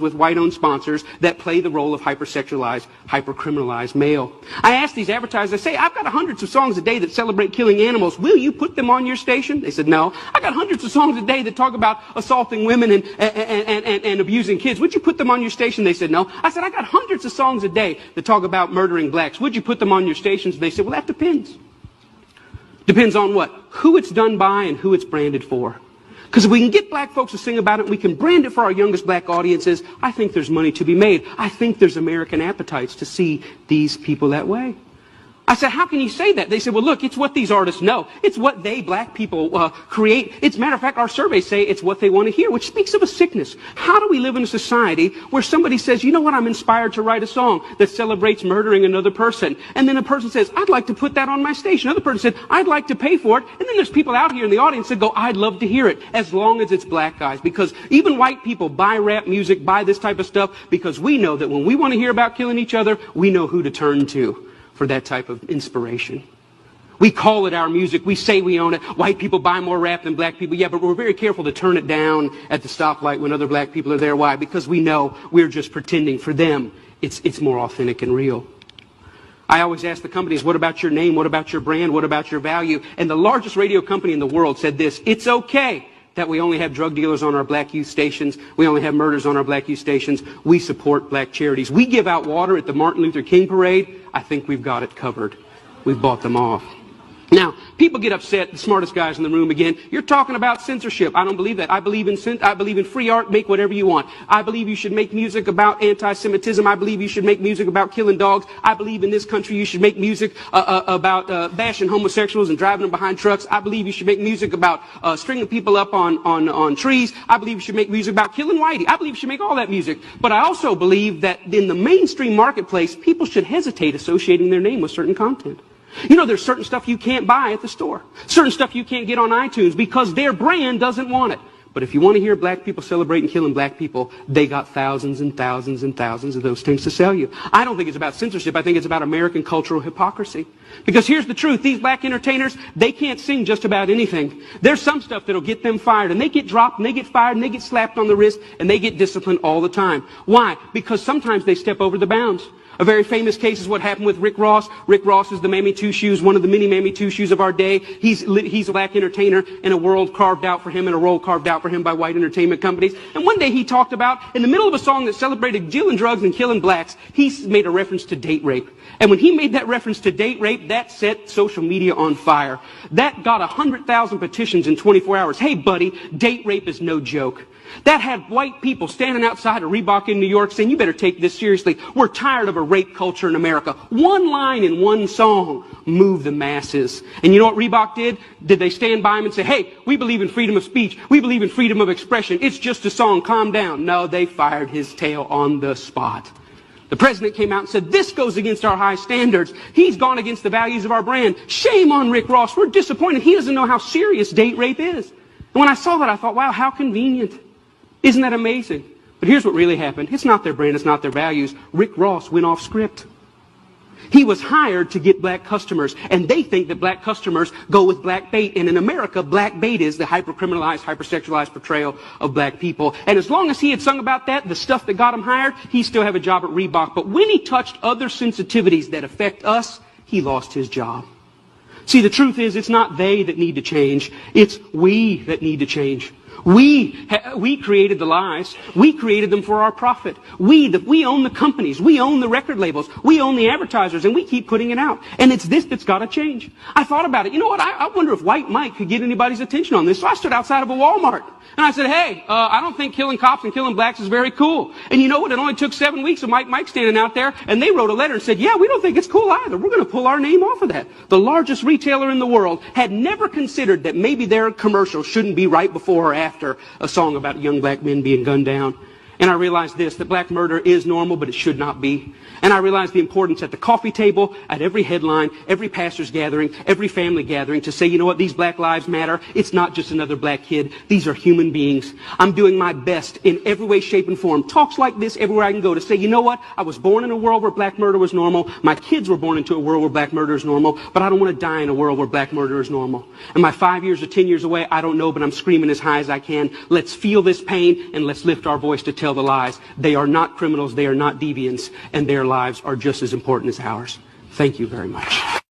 with white-owned sponsors that play the role of hypersexualized, hypercriminalized male. I asked these advertisers, I say, I've got hundreds of songs a day that celebrate killing animals. Will you put them on your station? They said, no. I got hundreds of songs a day that talk about assaulting women and abusing kids. Would you put them on your station? They said, no. I said, I got hundreds of songs a day that talk about murdering blacks. Would you put them on your stations? They said, well, that depends. Depends on what? Who it's done by and who it's branded for. Because if we can get black folks to sing about it, we can brand it for our youngest black audiences, I think there's money to be made. I think there's American appetites to see these people that way. I said, how can you say that? They said, well, look, it's what these artists know. It's what they, black people, create. It's, matter of fact, our surveys say it's what they want to hear, which speaks of a sickness. How do we live in a society where somebody says, you know what, I'm inspired to write a song that celebrates murdering another person. And then a person says, I'd like to put that on my station. Another person said, I'd like to pay for it. And then there's people out here in the audience that go, I'd love to hear it, as long as it's black guys. Because even white people buy rap music, buy this type of stuff, because we know that when we want to hear about killing each other, we know who to turn to for that type of inspiration. We call it our music. We say we own it. White people buy more rap than black people. Yeah, but we're very careful to turn it down at the stoplight when other black people are there. Why? Because we know we're just pretending. For them, it's more authentic and real. I always ask the companies, what about your name? What about your brand? What about your value? And the largest radio company in the world said this: it's okay that we only have drug dealers on our black youth stations. We only have murders on our black youth stations. We support black charities. We give out water at the Martin Luther King parade. I think we've got it covered. We've bought them off. Now, people get upset, the smartest guys in the room again. You're talking about censorship. I don't believe that. I believe in free art. Make whatever you want. I believe you should make music about anti-Semitism. I believe you should make music about killing dogs. I believe in this country you should make music about bashing homosexuals and driving them behind trucks. I believe you should make music about stringing people up on trees. I believe you should make music about killing whitey. I believe you should make all that music. But I also believe that in the mainstream marketplace, people should hesitate associating their name with certain content. You know, there's certain stuff you can't buy at the store. Certain stuff you can't get on iTunes because their brand doesn't want it. But if you want to hear black people celebrating killing black people, they got thousands and thousands and thousands of those things to sell you. I don't think it's about censorship. I think it's about American cultural hypocrisy. Because here's the truth. These black entertainers, they can't sing just about anything. There's some stuff that'll get them fired. And they get dropped, and they get fired, and they get slapped on the wrist, and they get disciplined all the time. Why? Because sometimes they step over the bounds. A very famous case is what happened with Rick Ross. Rick Ross is the Mammy Two Shoes, one of the many Mammy Two Shoes of our day. He's a black entertainer in a world carved out for him, and a role carved out for him by white entertainment companies. And one day he talked about, in the middle of a song that celebrated dealing drugs and killing blacks, he made a reference to date rape. And when he made that reference to date rape, that set social media on fire. That got 100,000 petitions in 24 hours. Hey, buddy, date rape is no joke. That had white people standing outside of Reebok in New York saying, you better take this seriously. We're tired of a rape culture in America. One line in one song moved the masses. And you know what Reebok did? Did they stand by him and say, hey, we believe in freedom of speech. We believe in freedom of expression. It's just a song. Calm down. No, they fired his tail on the spot. The president came out and said, this goes against our high standards. He's gone against the values of our brand. Shame on Rick Ross. We're disappointed. He doesn't know how serious date rape is. And when I saw that, I thought, wow, how convenient. Isn't that amazing? But here's what really happened. It's not their brand, it's not their values. Rick Ross went off script. He was hired to get black customers, and they think that black customers go with black bait. And in America, black bait is the hypercriminalized, hypersexualized portrayal of black people. And as long as he had sung about that, the stuff that got him hired, he still have a job at Reebok. But when he touched other sensitivities that affect us, he lost his job. See, the truth is, it's not they that need to change. It's we that need to change. We created the lies. We created them for our profit. We own the companies. We own the record labels. We own the advertisers, and we keep putting it out. And it's this that's got to change. I thought about it. You know what? I wonder if White Mike could get anybody's attention on this. So I stood outside of a Walmart. And I said, hey, I don't think killing cops and killing blacks is very cool. And you know what? It only took 7 weeks of Mike standing out there, and they wrote a letter and said, yeah, we don't think it's cool either. We're going to pull our name off of that. The largest retailer in the world had never considered that maybe their commercial shouldn't be right before or after a song about young black men being gunned down. And I realized this, that black murder is normal, but it should not be. And I realized the importance at the coffee table, at every headline, every pastor's gathering, every family gathering to say, you know what, these black lives matter. It's not just another black kid. These are human beings. I'm doing my best in every way, shape, and form. Talks like this everywhere I can go to say, you know what, I was born in a world where black murder was normal. My kids were born into a world where black murder is normal, but I don't want to die in a world where black murder is normal. Am I 5 years or 10 years away? I don't know, but I'm screaming as high as I can. Let's feel this pain, and let's lift our voice to tell tell the lies. They are not criminals, they are not deviants, and their lives are just as important as ours. Thank you very much.